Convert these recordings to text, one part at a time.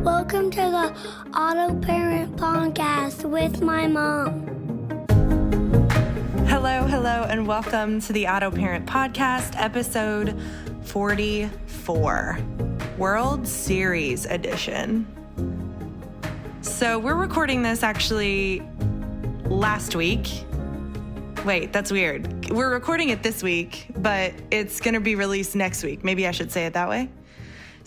Welcome to the AutoParent podcast with my mom. Hello, and welcome to the AutoParent podcast, episode 44, World Series edition. So we're recording this actually last week. Wait, that's weird. We're recording it this week, but it's going to be released next week. Maybe I should say it that way.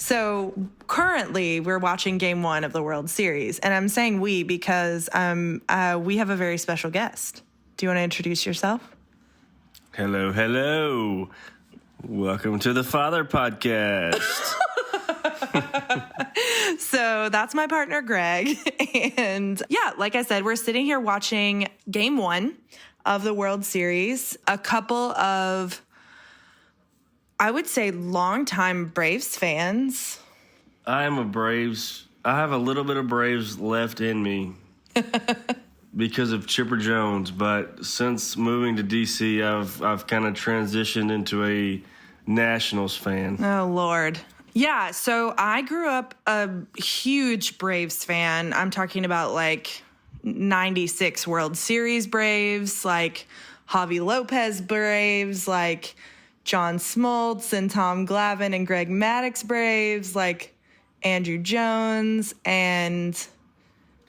So currently we're watching game 1 of the World Series, and I'm saying we because we have a very special guest. Do you want to introduce yourself? Hello. Welcome to the Father Podcast. So that's my partner, Greg. And yeah, like I said, we're sitting here watching game 1 of the World Series. A couple of, I would say, longtime Braves fans. I have a little bit of Braves left in me because of Chipper Jones, but since moving to DC, I've kind of transitioned into a Nationals fan. Oh, Lord. Yeah, so I grew up a huge Braves fan. I'm talking about like 96 World Series Braves, like Javi Lopez Braves, like John Smoltz and Tom Glavine and Greg Maddux Braves, like Andrew Jones, and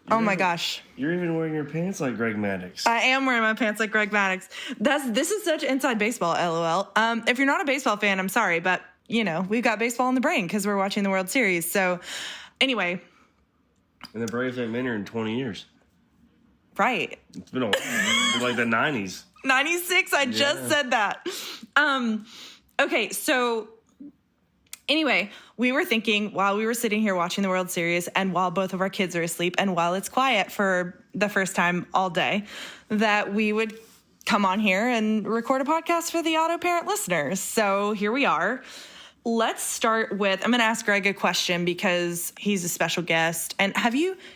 my gosh. You're even wearing your pants like Greg Maddux. I am wearing my pants like Greg Maddux. This is such inside baseball, LOL. If you're not a baseball fan, I'm sorry, but you know, we've got baseball in the brain because we're watching the World Series. So anyway. And the Braves haven't been here in 20 years. Right. It's been like the 90s. 96, I just said that. Okay, so anyway, we were thinking while we were sitting here watching the World Series and while both of our kids are asleep and while it's quiet for the first time all day, that we would come on here and record a podcast for the AutoParent listeners. So here we are. Let's start with, I'm going to ask Greg a question because he's a special guest. And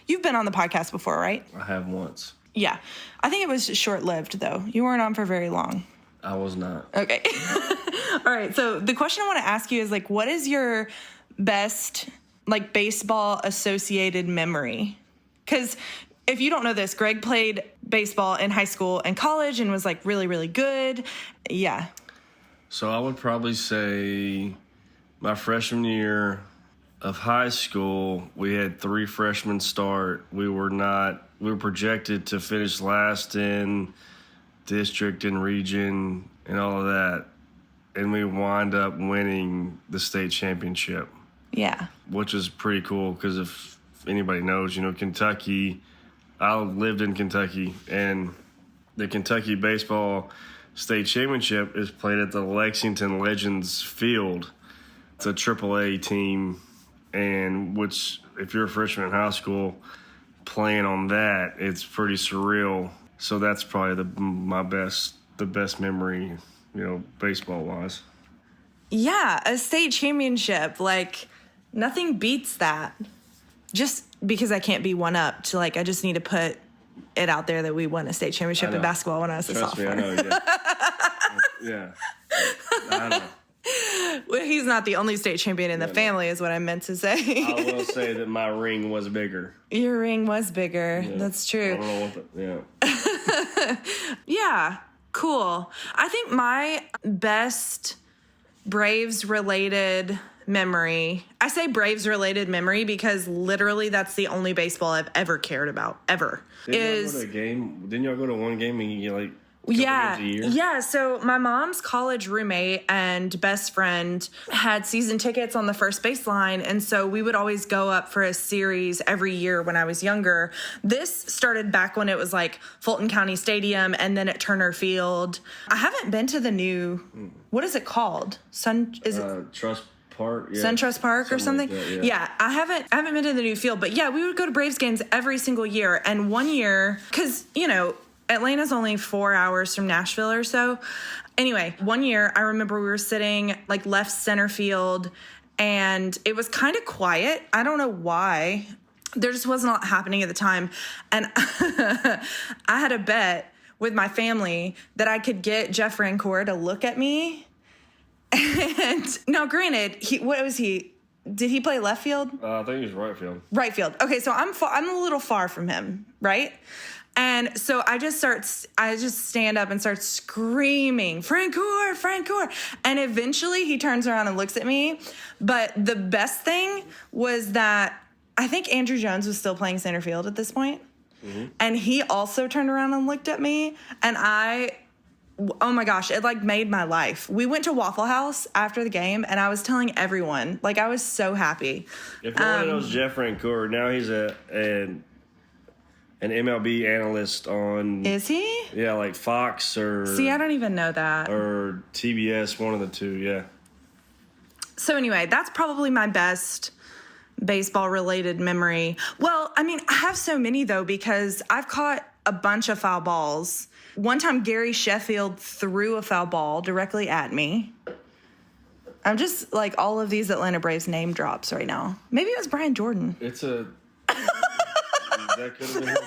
you've been on the podcast before, right? I have once. Yeah. I think it was short-lived, though. You weren't on for very long. I was not. Okay. All right. So the question I want to ask you is, like, what is your best, like, baseball-associated memory? Because if you don't know this, Greg played baseball in high school and college and was, like, really, really good. Yeah. So I would probably say my freshman year of high school, we had 3 freshmen start. We were projected to finish last in district and region and all of that. And we wind up winning the state championship. Yeah. Which is pretty cool because if anybody knows, Kentucky, I lived in Kentucky, and the Kentucky baseball state championship is played at the Lexington Legends Field. It's a AAA team, and which, if you're a freshman in high school playing on that, it's pretty surreal. So that's probably the best memory, baseball wise. Yeah, a state championship, like, nothing beats that. Just because I can't be one up to, like, I just need to put it out there that we won a state championship in basketball when I was a sophomore. Trust me, I know, yeah. I know. Well, he's not the only state champion in the family, is what I meant to say. I will say that my ring was bigger. Your ring was bigger. Yeah. That's true. I don't know what Yeah, cool. I think my best Braves-related memory, I say Braves-related memory because literally that's the only baseball I've ever cared about, ever. Didn't y'all go to a game? Didn't y'all go to one game and you like... Yeah. So my mom's college roommate and best friend had season tickets on the first base line. And so we would always go up for a series every year when I was younger. This started back when it was like Fulton County Stadium and then at Turner Field. I haven't been to the new, what is it called? Trust Park. Yeah. SunTrust Park or something. Like that, yeah, I haven't been to the new field, but yeah, we would go to Braves games every single year. And one year, because, Atlanta's only 4 hours from Nashville or so. Anyway, one year I remember we were sitting like left center field and it was kind of quiet. I don't know why. There just wasn't a lot happening at the time. And I had a bet with my family that I could get Jeff Rancour to look at me. And now, granted, what was he? Did he play left field? I think he was right field. Right field. Okay, so I'm a little far from him, right? And so I just stand up and start screaming, Frank Gore. And eventually he turns around and looks at me. But the best thing was that I think Andrew Jones was still playing center field at this point. Mm-hmm. And he also turned around and looked at me. And oh my gosh, it like made my life. We went to Waffle House after the game, and I was telling everyone, like, I was so happy. If no one knows Jeff Francoeur, now he's an MLB analyst on... Is he? Yeah, like Fox or... See, I don't even know that. Or TBS, one of the two, yeah. So anyway, that's probably my best baseball-related memory. Well, I mean, I have so many, though, because I've caught a bunch of foul balls. One time, Gary Sheffield threw a foul ball directly at me. I'm just, like, all of these Atlanta Braves name drops right now. Maybe it was Brian Jordan. That could have been him.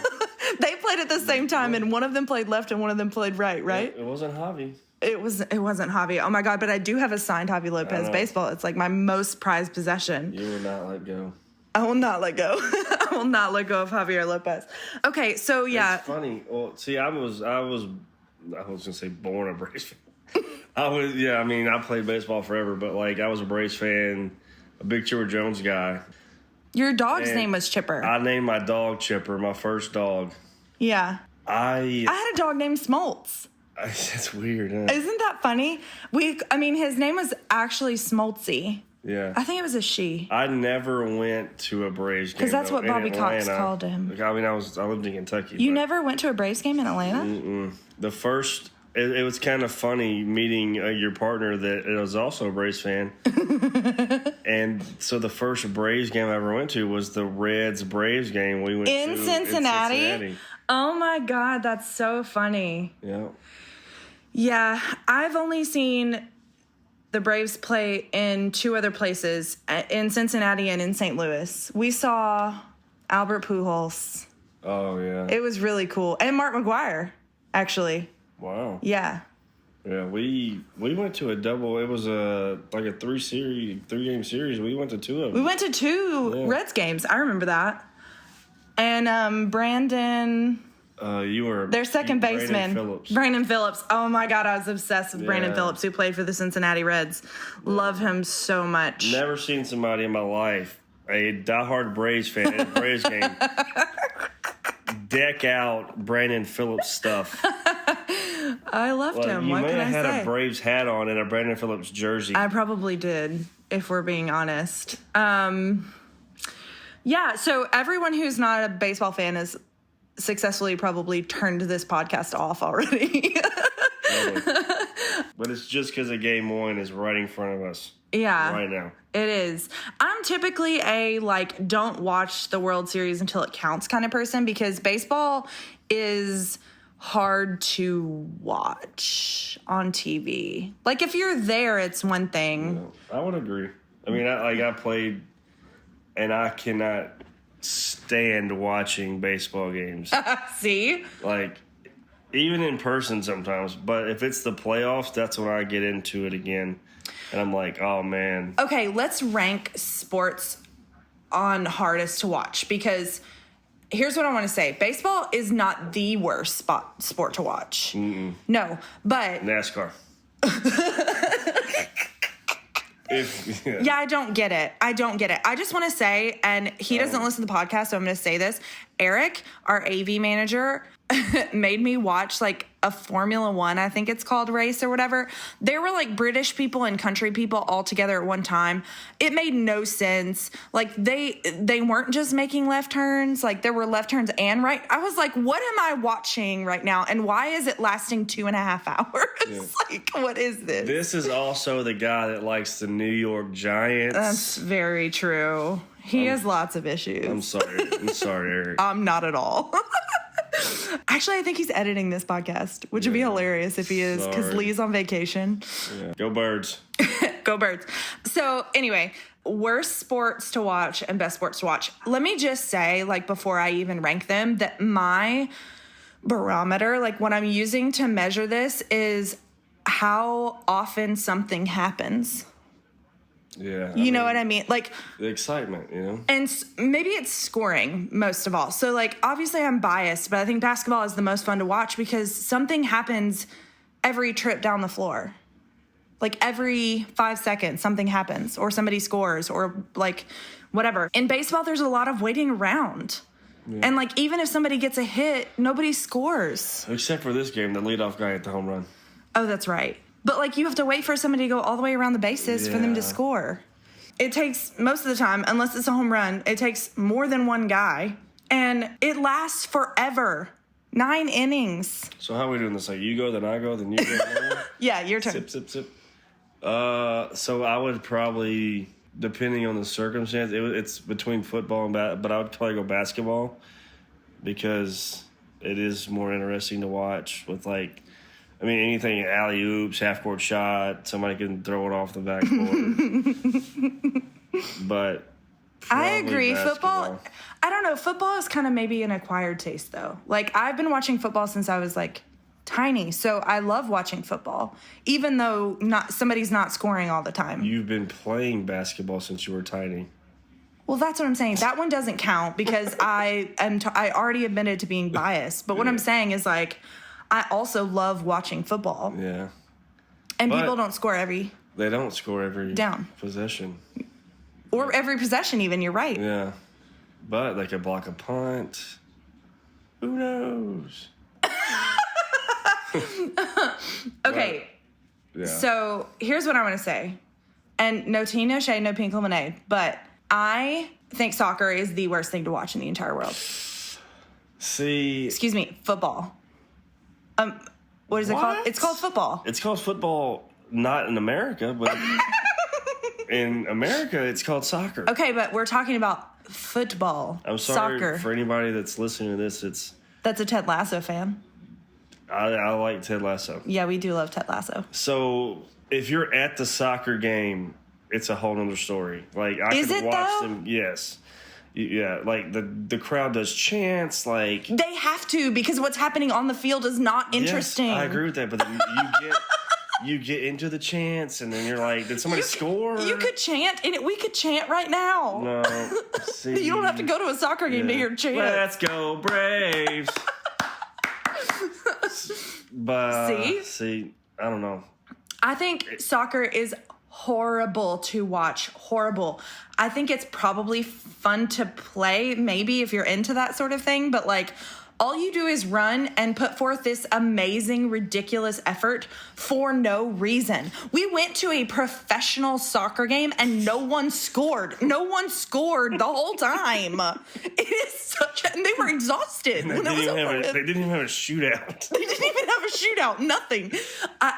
They played at the same time, and one of them played left and one of them played right? It wasn't Javi. It wasn't Javi. Oh, my God, but I do have a signed Javi Lopez baseball. It's, like, my most prized possession. You will not let go. I will not let go. I will not let go of Javier Lopez. Okay, so yeah. It's funny. Well, see, I was gonna say born a Braves fan. I played baseball forever, but like I was a Braves fan, a big Chipper Jones guy. Your dog's name was Chipper. I named my dog Chipper, my first dog. Yeah. I had a dog named Smoltz. That's weird, huh? Isn't that funny? His name was actually Smoltzy. Yeah. I think it was a she. I never went to a Braves game. Because that's what Bobby Cox called him. I lived in Kentucky. You never went to a Braves game in Atlanta? Mm-mm. It was kind of funny meeting your partner that was also a Braves fan. And so the first Braves game I ever went to was the Reds-Braves game we went to in Cincinnati. Oh my God, that's so funny. Yeah. Yeah, I've only seen the Braves play in two other places, in Cincinnati and in St. Louis. We saw Albert Pujols. Oh, yeah. It was really cool. And Mark McGwire, actually. Wow. Yeah. Yeah, we went to a double. It was a three-game series. We went to two of them. We went to two Reds games. I remember that. And Brandon... you were their second baseman, Brandon Phillips. Oh my God, I was obsessed with Brandon Phillips, who played for the Cincinnati Reds. Love him so much. Never seen somebody in my life, a diehard Braves fan at a Braves game, deck out Brandon Phillips stuff. I loved him. What can I say? You may have had a Braves hat on and a Brandon Phillips jersey. I probably did, if we're being honest. Yeah. So everyone who's not a baseball fan is successfully probably turned this podcast off already. But it's just because game one is right in front of us. Yeah. Right now. It is. I'm typically a, don't watch the World Series until it counts kind of person, because baseball is hard to watch on TV. Like, if you're there, it's one thing. I would agree. I mean, I played, and I cannot stand watching baseball games. See? Like, even in person sometimes. But if it's the playoffs, that's when I get into it again. And I'm like, oh, man. Okay, let's rank sports on hardest to watch, because here's what I want to say. Baseball is not the worst sport to watch. Mm-mm. No, but... NASCAR. Yeah, I don't get it. I just want to say, and he doesn't listen to the podcast, so I'm going to say this. Eric, our AV manager, made me watch a Formula One, I think it's called, race or whatever. There were British people and country people all together at one time. It made no sense. They weren't just making left turns. There were left turns and right. I was like, what am I watching right now? And why is it lasting 2.5 hours? Yeah. What is this? This is also the guy that likes the New York Giants. That's very true. He has lots of issues. I'm sorry, Eric. Not at all. Actually, I think he's editing this podcast, which would be hilarious if he is, because Lee's on vacation. Yeah. Go Birds. Go Birds. So anyway, worst sports to watch and best sports to watch. Let me just say, before I even rank them, that my barometer, what I'm using to measure this, is how often something happens. Yeah. You know what I mean? Like, the excitement, you know? and maybe it's scoring most of all. So, like, obviously I'm biased, but I think basketball is the most fun to watch because something happens every trip down the floor. Like, every 5 seconds, something happens, or somebody scores, or, like, whatever. In baseball, there's a lot of waiting around. Yeah. And, like, even if somebody gets a hit, nobody scores. Except for this game, the leadoff guy hit the home run. Oh, that's right. But, like, you have to wait for somebody to go all the way around the bases for them to score. It takes, most of the time, unless it's a home run, it takes more than one guy. And it lasts forever. 9 innings. So how are we doing this? Like, you go, then I go, then you go? Yeah, your turn. Sip, sip, sip. So I would probably, depending on the circumstance, it's between football and but I would probably go basketball because it is more interesting to watch with, like, I mean, anything, alley-oops, half-court shot, somebody can throw it off the backboard. But I agree. Basketball. Football, I don't know. Football is kind of maybe an acquired taste, though. Like, I've been watching football since I was, like, tiny, so I love watching football, even though somebody's not scoring all the time. You've been playing basketball since you were tiny. Well, that's what I'm saying. That one doesn't count because I already admitted to being biased. But what I'm saying is, like, I also love watching football. Yeah. And people don't score every... They don't score every down possession. Or every possession even, you're right. Yeah. But they could block a punt. Who knows? Okay. But, yeah. So here's what I want to say. And no tea, no shade, no pink lemonade. But I think soccer is the worst thing to watch in the entire world. See... Excuse me, football. What is it called? It's called football. It's called football, not in America, but in America, it's called soccer. Okay, but we're talking about football. I'm sorry soccer. For anybody that's listening to this. That's a Ted Lasso fan. I like Ted Lasso. Yeah, we do love Ted Lasso. So if you're at the soccer game, it's a whole nother story. Like I is could it watch though? them. Yes. Yeah, like the crowd does chants, like they have to because what's happening on the field is not interesting. Yes, I agree with that, but then you get into the chants, and then you're like, did somebody score? You could chant, and we could chant right now. No, see, you don't have to go to a soccer game to hear chants. Let's go Braves! But see, I don't know. I think soccer is horrible to watch. Horrible. I think it's probably fun to play, maybe if you're into that sort of thing, but like all you do is run and put forth this amazing, ridiculous effort for no reason. We went to a professional soccer game and no one scored. No one scored the whole time. It is such a... And they were exhausted. They didn't even have a shootout. They didn't even have a shootout. Nothing.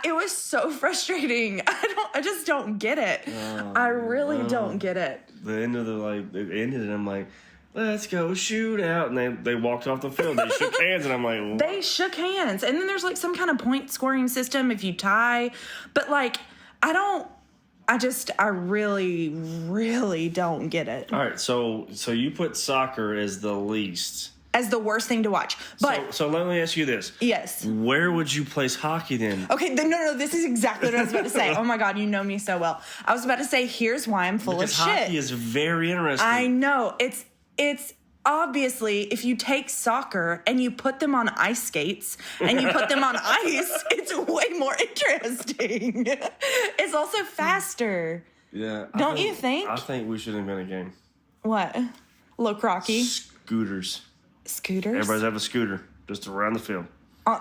It was so frustrating. I just don't get it. I really don't get it. The end of it ended, and I'm like, let's go shoot out. And they walked off the field. They shook hands, and I'm like, what? They shook hands. And then there's like some kind of point scoring system if you tie. But like, I really, really don't get it. All right, so you put soccer as the least. As the worst thing to watch. But so let me ask you this. Yes. Where would you place hockey then? Okay, no, this is exactly what I was about to say. Oh my God, you know me so well. I was about to say, here's why I'm full of shit. Hockey is very interesting. I know. It's obviously, if you take soccer and you put them on ice skates and you put them on ice, it's way more interesting. It's also faster. Yeah. Don't you think? I think we should invent a game. What? Look, Rocky. Scooters. Scooters? Everybody's have a scooter just around the field.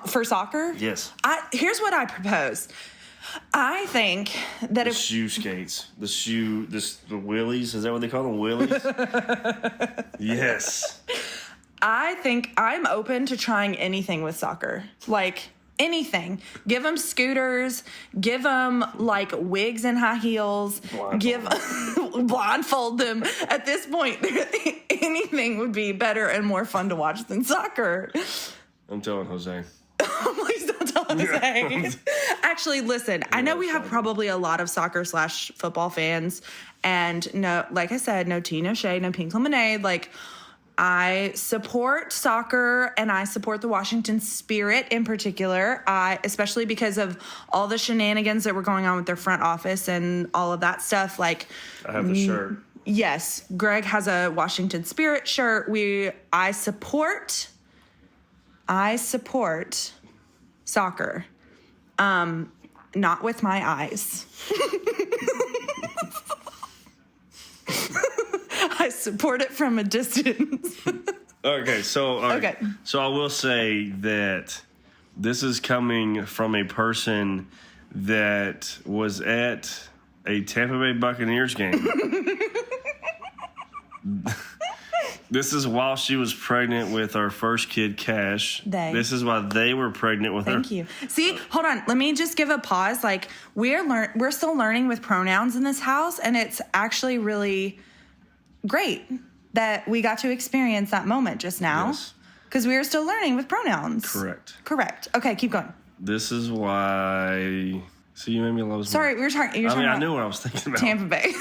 For soccer? Yes. Here's what I propose. I think that the shoe skates, the wheelies, is that what they call them? Wheelies? Yes. I think I'm open to trying anything with soccer. Like, anything. Give them scooters. Give them, like, wigs and high heels. Blindfold them. At this point, anything would be better and more fun to watch than soccer. I'm telling Jose. Please don't tell Jose. Actually, listen, I know we have probably a lot of soccer/football fans, and no, like I said, no tea, no shade, no pink lemonade. Like, I support soccer and I support the Washington Spirit in particular, especially because of all the shenanigans that were going on with their front office and all of that stuff. Like, I have the shirt. Yes, Greg has a Washington Spirit shirt. I support soccer. Not with my eyes. I support it from a distance. Okay, so so I will say that this is coming from a person that was at a Tampa Bay Buccaneers game. This is while she was pregnant with our first kid, Cash. This is why they were pregnant with her. Thank you. See, hold on. Let me just give a pause. Like, we're still learning with pronouns in this house, and it's actually really great that we got to experience that moment just now. Yes. Because we are still learning with pronouns. Correct. Okay, keep going. This is why... See, you made me love... Sorry, we were talking... I knew what I was thinking about. Tampa Bay.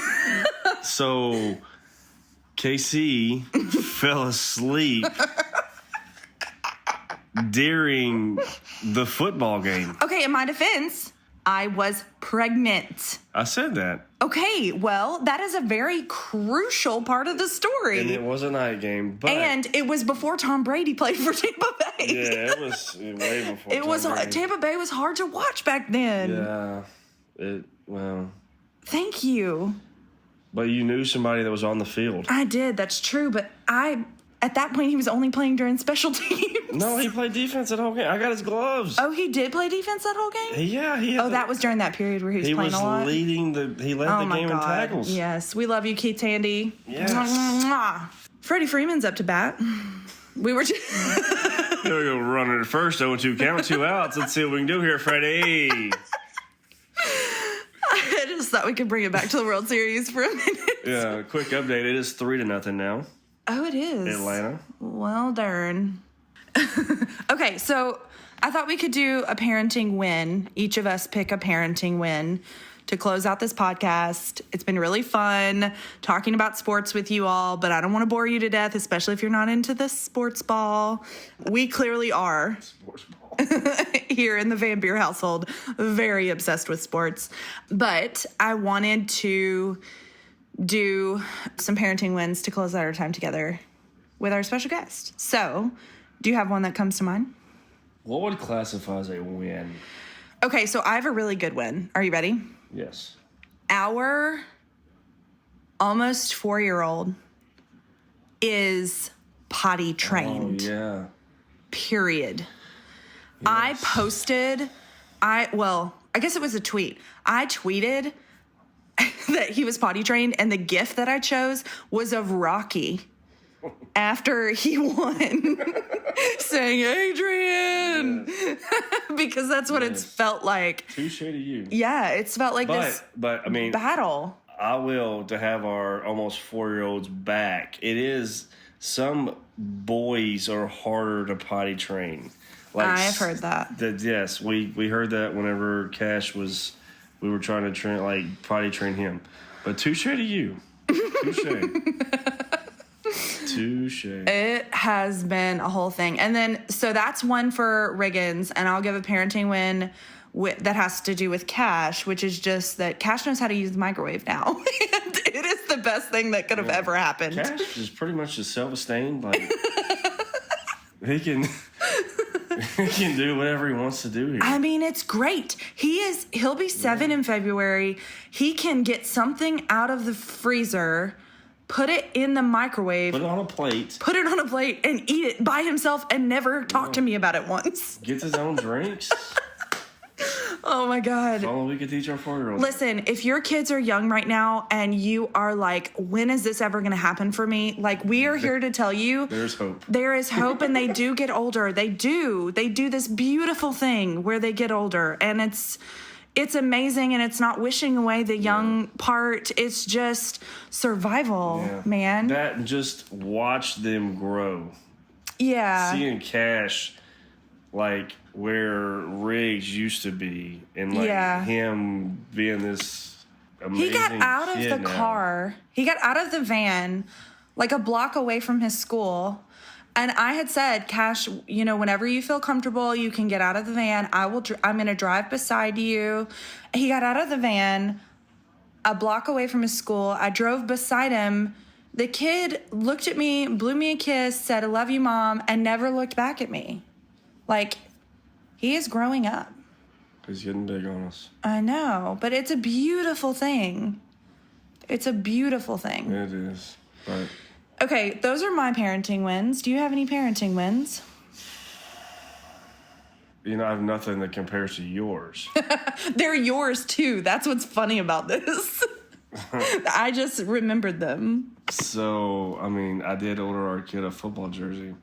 So... KC fell asleep during the football game. Okay, in my defense, I was pregnant. I said that. Okay, well, that is a very crucial part of the story. And it was a night game, but... And it was before Tom Brady played for Tampa Bay. Yeah, it was way before Brady. Tampa Bay was hard to watch back then. Yeah, well... Thank you. But you knew somebody that was on the field. I did, that's true, but at that point, he was only playing during special teams. No, he played defense that whole game. I got his gloves. Oh, he did play defense that whole game? Yeah, that was during that period where he was playing a lot? He led the game in tackles. Yes, we love you, Keith Tandy. Yes. Freddie Freeman's up to bat. We were just... Here we go, running at first, 0-2 count, 2 outs. Let's see what we can do here, Freddie. I just thought we could bring it back to the World Series for a minute. Yeah, quick update. It is 3-0 now. Oh, it is. Atlanta. Well, darn. Okay, so I thought we could do a parenting win. Each of us pick a parenting win to close out this podcast. It's been really fun talking about sports with you all, but I don't want to bore you to death, especially if you're not into the sports ball. We clearly are. Sports ball. Here in the Van Beer household, very obsessed with sports. But I wanted to do some parenting wins to close out our time together with our special guest. So, do you have one that comes to mind? What would classify as a win? Okay, so I have a really good win. Are you ready? Yes. Our almost 4-year-old is potty trained. Oh, yeah. Period. Yes. I guess it was a tweet. I tweeted that he was potty trained, and the GIF that I chose was of Rocky after he won, saying, Adrian, yes. Because that's what it's felt like. Touche to you. Yeah, it's felt like this I mean, battle. I will to have our almost 4-year-olds back. It is, some boys are harder to potty train. Like, I've heard that. Yes, we heard that whenever Cash we were trying to potty train him. But touche to you. Touche. Touche. It has been a whole thing. And then, so that's one for Riggins, and I'll give a parenting win that has to do with Cash, which is just that Cash knows how to use the microwave now. And it is the best thing that could have ever happened. Cash is pretty much just self-esteemed. Like, he can do whatever he wants to do here. I mean, it's great. He'll be 7 in February. He can get something out of the freezer, put it in the microwave. Put it on a plate. And eat it by himself and never talk to me about it once. Gets his own drinks. Oh my God. That's all we could teach our 4-year-olds. Listen, if your kids are young right now and you are like, when is this ever going to happen for me? Like, we are here to tell you. There's hope. There is hope, and they do get older. They do this beautiful thing where they get older, and it's amazing, and it's not wishing away the young part. It's just survival, man. That, just watch them grow. Yeah. Seeing Cash, like, where Riggs used to be, and like him being this amazing He got out of the car. He got out of the van like a block away from his school. And I had said, Cash, you know, whenever you feel comfortable, you can get out of the van. I'm going to drive beside you. He got out of the van a block away from his school. I drove beside him. The kid looked at me, blew me a kiss, said, I love you, Mom, and never looked back at me. Like, he is growing up. He's getting big on us. I know, but it's a beautiful thing. It's a beautiful thing. It is. But okay, those are my parenting wins. Do you have any parenting wins? you know, I have nothing that compares to yours. They're yours, too. That's what's funny about this. I just remembered them. So, I mean, I did order our kid a football jersey.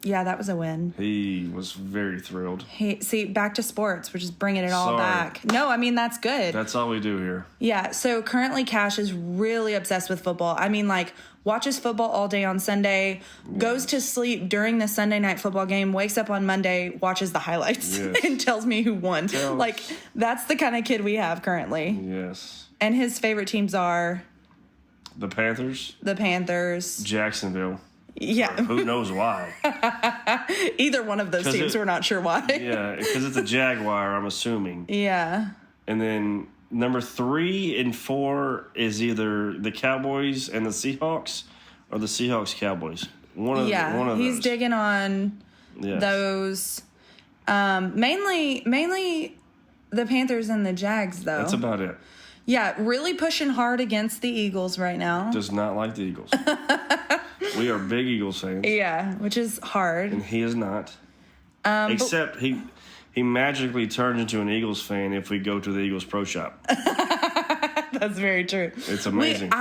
Yeah, that was a win. He was very thrilled. See, back to sports. We're just bringing it all Sorry. back. No, I mean, that's good. That's all we do here. Yeah, so currently Cash is really obsessed with football. I mean, like, watches football all day on Sunday, goes to sleep during the Sunday night football game, wakes up on Monday, watches the highlights, and tells me who won. Like, that's the kind of kid we have currently. Yes. And his favorite teams are The Panthers, the Panthers. Jacksonville. Yeah. Who knows why? Either one of those teams, we're not sure why. Yeah, because it's a Jaguar, I'm assuming. Yeah. And then number 3 and 4 is either the Cowboys and the Seahawks or the Seahawks Cowboys. One of he's those. digging on those. Mainly the Panthers and the Jags, though. That's about it. Yeah, really pushing hard against the Eagles right now. Does not like the Eagles. We are big Eagles fans. Yeah, which is hard. And he is not. Except he magically turns into an Eagles fan if we go to the Eagles Pro Shop. That's very true. It's amazing.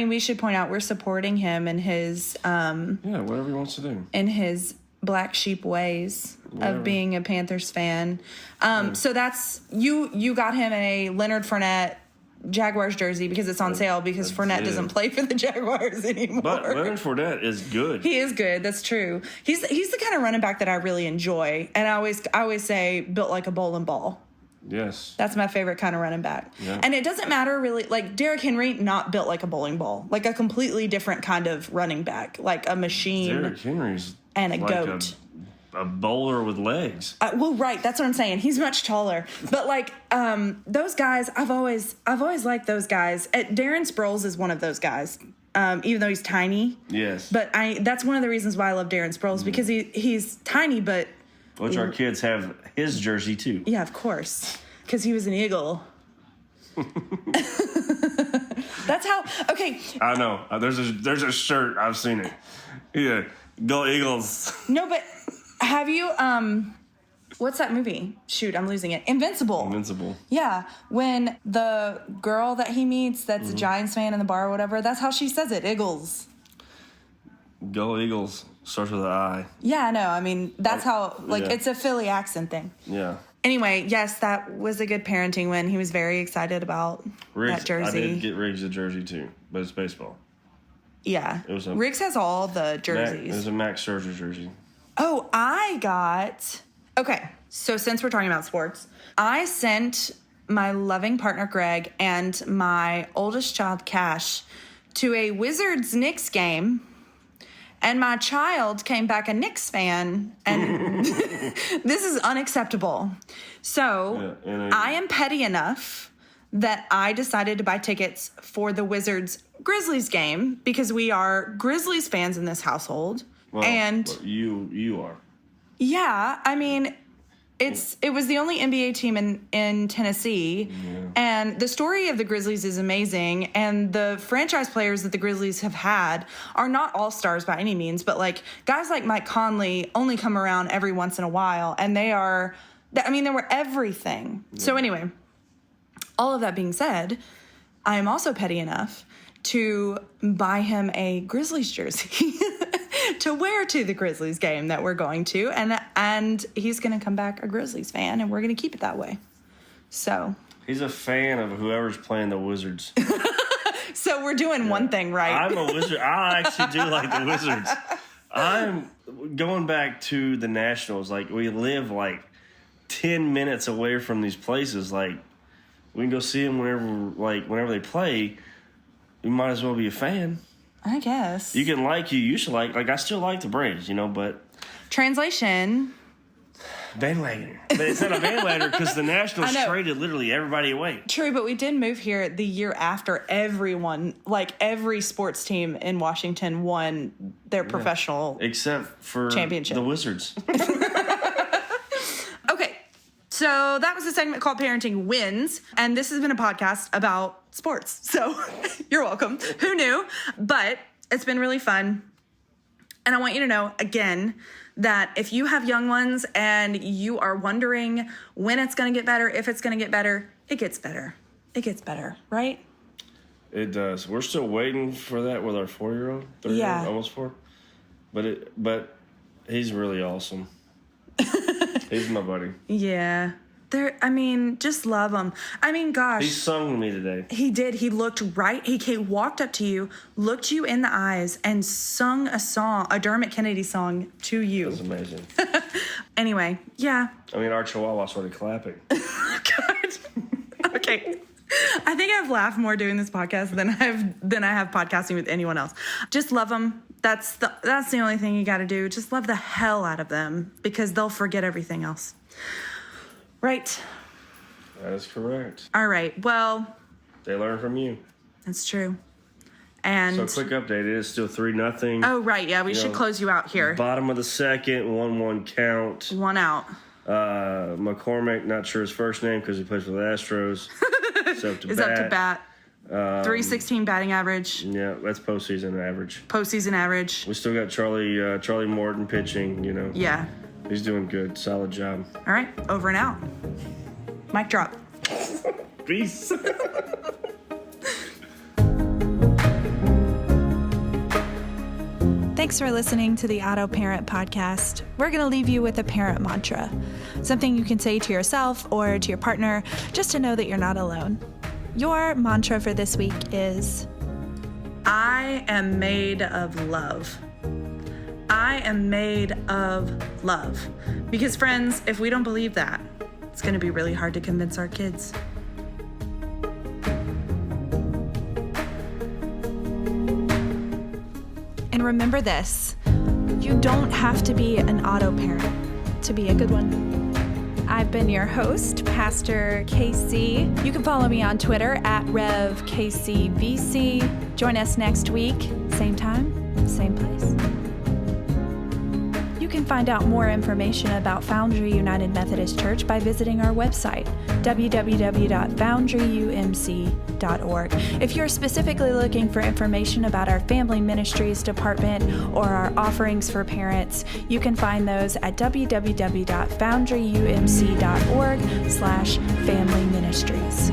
We should point out we're supporting him in his whatever he wants to do. In his black sheep ways of being a Panthers fan. So that's you got him a Leonard Fournette Jaguars jersey because it's on sale because Fournette doesn't play for the Jaguars anymore. But Leonard Fournette is good. He is good. That's true. He's the kind of running back that I really enjoy, and I always say built like a bowling ball. Yes. That's my favorite kind of running back. Yeah. And it doesn't matter really, like Derrick Henry, not built like a bowling ball, like a completely different kind of running back, like a machine. Derrick Henry's and a like goat. A bowler with legs. Well, right. That's what I'm saying. He's much taller. But like those guys, I've always liked those guys. Darren Sproles is one of those guys. Even though he's tiny. Yes. But that's one of the reasons why I love Darren Sproles because he's tiny, but which our kids have his jersey too. Yeah, of course, because he was an Eagle. That's how. Okay. I know. There's a shirt. I've seen it. Yeah. Go Eagles. No, but have you what's that movie? Shoot, I'm losing it. Invincible. Yeah. When the girl that he meets that's a Giants fan in the bar or whatever, that's how she says it. Eagles. Go Eagles. Starts with an I. Yeah, I know. I mean, that's how, it's a Philly accent thing. Yeah. Anyway, yes, that was a good parenting win. He was very excited about that jersey. I did get Riggs a jersey too, but it's baseball. Yeah. Riggs has all the jerseys. It was a Max Scherzer jersey. Oh, okay, so since we're talking about sports, I sent my loving partner, Greg, and my oldest child, Cash, to a Wizards-Knicks game, and my child came back a Knicks fan, and this is unacceptable. So I am petty enough that I decided to buy tickets for the Wizards-Grizzlies game because we are Grizzlies fans in this household. Well, and you are. Yeah, I mean, it was the only NBA team in Tennessee, and the story of the Grizzlies is amazing, and the franchise players that the Grizzlies have had are not all-stars by any means, but like guys like Mike Conley only come around every once in a while, and they were everything. Yeah. So anyway, all of that being said, I am also petty enough to buy him a Grizzlies jersey to wear to the Grizzlies game that we're going to, and he's going to come back a Grizzlies fan, and we're going to keep it that way. So he's a fan of whoever's playing the Wizards. So we're doing one thing right. I'm a Wizard. I actually do like the Wizards. I'm going back to the Nationals. Like, we live like 10 minutes away from these places. Like, we can go see them whenever they play. You might as well be a fan. I guess. You can like you used to like I still like the Braves, but Translation. bandwagoner. But it's not a bandwagoner because the Nationals traded literally everybody away. True, but we did move here the year after everyone, like every sports team in Washington won their professional except for championship. The Wizards. Okay, so that was a segment called Parenting Wins, and this has been a podcast about sports. So you're welcome. Who knew? But it's been really fun. And I want you to know, again, that if you have young ones and you are wondering when it's going to get better, if it's going to get better, it gets better. It gets better, right? It does. We're still waiting for that with our 4-year-old, 3-year-old, almost 4. But he's really awesome. He's my buddy. Yeah. Just love him. Gosh. He sung to me today. He did. He looked right. He walked up to you, looked you in the eyes, and sung a song, a Dermot Kennedy song to you. That's amazing. Anyway, yeah. Our Chihuahua started clapping. God. Okay. I think I've laughed more doing this podcast than I have podcasting with anyone else. Just love them. That's the only thing you got to do. Just love the hell out of them because they'll forget everything else. Right. That is correct. All right. Well, they learn from you. That's true. And so quick update, it is still 3-0. Oh, right. Yeah, we should close you out here. Bottom of the second, 1-1 count. 1 out. McCormick, not sure his first name because he plays for the Astros. Is up to bat. 316 batting average. Yeah, that's postseason average. Postseason average. We still got Charlie Morton pitching, Yeah. He's doing good. Solid job. All right. Over and out. Mic drop. Peace. Thanks for listening to the AutoParent podcast. We're going to leave you with a parent mantra, something you can say to yourself or to your partner just to know that you're not alone. Your mantra for this week is, I am made of love. I am made of love. Because friends, if we don't believe that, it's going to be really hard to convince our kids. and remember this, you don't have to be an auto parent to be a good one. I've been your host, Pastor Casey. You can follow me on Twitter at RevKCVC. Join us next week, same time, same place. You can find out more information about Foundry United Methodist Church by visiting our website, www.foundryumc.org. If you're specifically looking for information about our Family Ministries department or our offerings for parents, you can find those at www.foundryumc.org/family ministries.